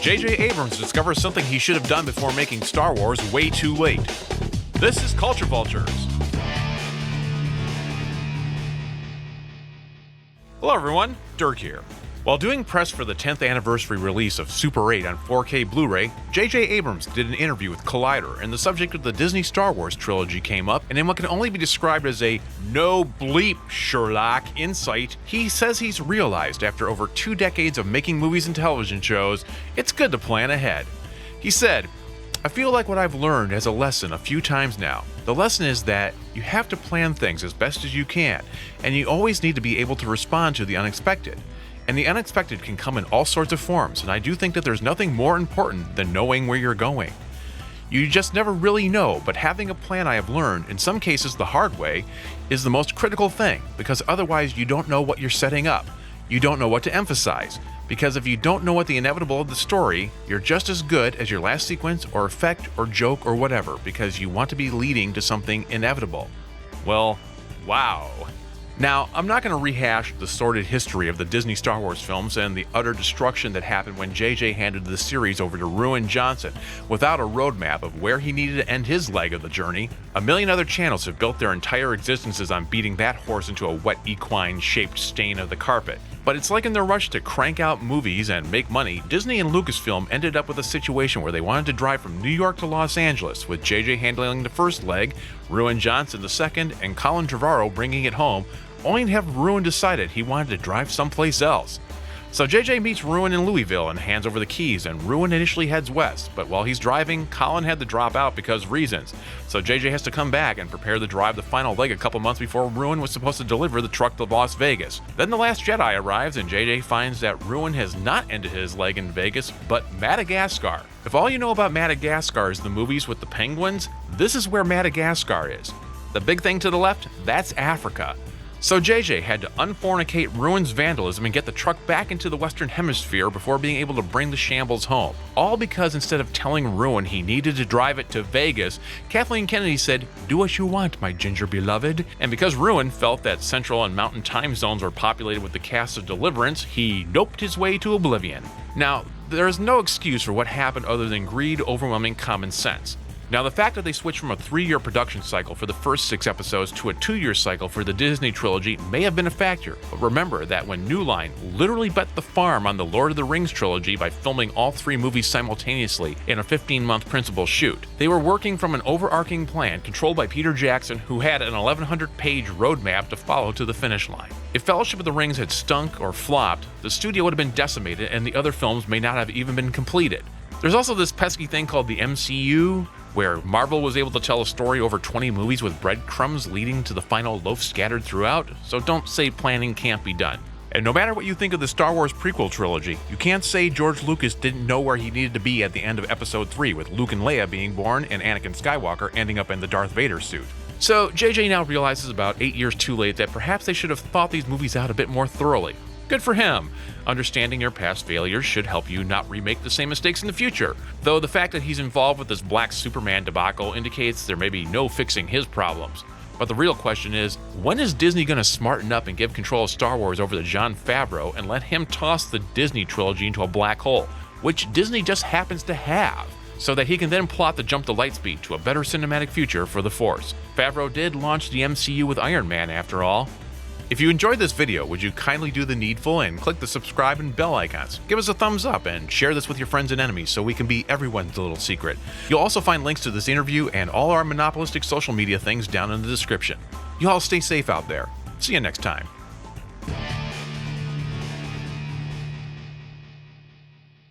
J.J. Abrams discovers something he should have done before making Star Wars way too late. This is Culture Vultures. Hello everyone, Dirk here. While doing press for the 10th anniversary release of Super 8 on 4K Blu-ray, J.J. Abrams did an interview with Collider, and the subject of the Disney Star Wars trilogy came up, and in what can only be described as a no bleep Sherlock insight, he says he's realized after over 2 decades of making movies and television shows, it's good to plan ahead. He said, "I feel like what I've learned as a lesson a few times now. The lesson is that you have to plan things as best as you can, and you always need to be able to respond to the unexpected. And the unexpected can come in all sorts of forms, and I do think that there's nothing more important than knowing where you're going. You just never really know, but having a plan, I have learned, in some cases the hard way, is the most critical thing, because otherwise you don't know what you're setting up. You don't know what to emphasize, because if you don't know what the inevitable of the story, you're just as good as your last sequence or effect or joke or whatever, because you want to be leading to something inevitable." Well, wow. Now, I'm not going to rehash the sordid history of the Disney Star Wars films and the utter destruction that happened when JJ handed the series over to Ruin Johnson without a roadmap of where he needed to end his leg of the journey. A million other channels have built their entire existences on beating that horse into a wet equine-shaped stain of the carpet. But it's like in their rush to crank out movies and make money, Disney and Lucasfilm ended up with a situation where they wanted to drive from New York to Los Angeles, with JJ handling the first leg, Ruin Johnson the second, and Colin Trevorrow bringing it home, only to have Ruin decided he wanted to drive someplace else. So JJ meets Ruin in Louisville and hands over the keys, and Ruin initially heads west, but while he's driving, Colin had to drop out because of reasons. So JJ has to come back and prepare to drive the final leg a couple months before Ruin was supposed to deliver the truck to Las Vegas. Then The Last Jedi arrives, and JJ finds that Ruin has not ended his leg in Vegas, but Madagascar. If all you know about Madagascar is the movies with the penguins, this is where Madagascar is. The big thing to the left, that's Africa. So JJ had to unfornicate Ruin's vandalism and get the truck back into the Western Hemisphere before being able to bring the shambles home. All because instead of telling Ruin he needed to drive it to Vegas, Kathleen Kennedy said, "Do what you want, my ginger beloved." And because Ruin felt that Central and Mountain time zones were populated with the cast of Deliverance, he noped his way to oblivion. Now, there is no excuse for what happened other than greed overwhelming common sense. Now, the fact that they switched from a 3-year production cycle for the first 6 episodes to a 2-year cycle for the Disney trilogy may have been a factor, but remember that when New Line literally bet the farm on the Lord of the Rings trilogy by filming all 3 movies simultaneously in a 15-month principal shoot, they were working from an overarching plan controlled by Peter Jackson, who had an 1,100-page roadmap to follow to the finish line. If Fellowship of the Rings had stunk or flopped, the studio would have been decimated and the other films may not have even been completed. There's also this pesky thing called the MCU, where Marvel was able to tell a story over 20 movies with breadcrumbs leading to the final loaf scattered throughout, so don't say planning can't be done. And no matter what you think of the Star Wars prequel trilogy, you can't say George Lucas didn't know where he needed to be at the end of Episode 3, with Luke and Leia being born and Anakin Skywalker ending up in the Darth Vader suit. So JJ now realizes about 8 years too late that perhaps they should have thought these movies out a bit more thoroughly. Good for him. Understanding your past failures should help you not remake the same mistakes in the future. Though the fact that he's involved with this Black Superman debacle indicates there may be no fixing his problems. But the real question is, when is Disney going to smarten up and give control of Star Wars over to Jon Favreau and let him toss the Disney trilogy into a black hole, which Disney just happens to have, so that he can then plot the jump to lightspeed to a better cinematic future for the Force? Favreau did launch the MCU with Iron Man after all. If you enjoyed this video, would you kindly do the needful and click the subscribe and bell icons? Give us a thumbs up and share this with your friends and enemies so we can be everyone's little secret. You'll also find links to this interview and all our monopolistic social media things down in the description. You all stay safe out there. See you next time.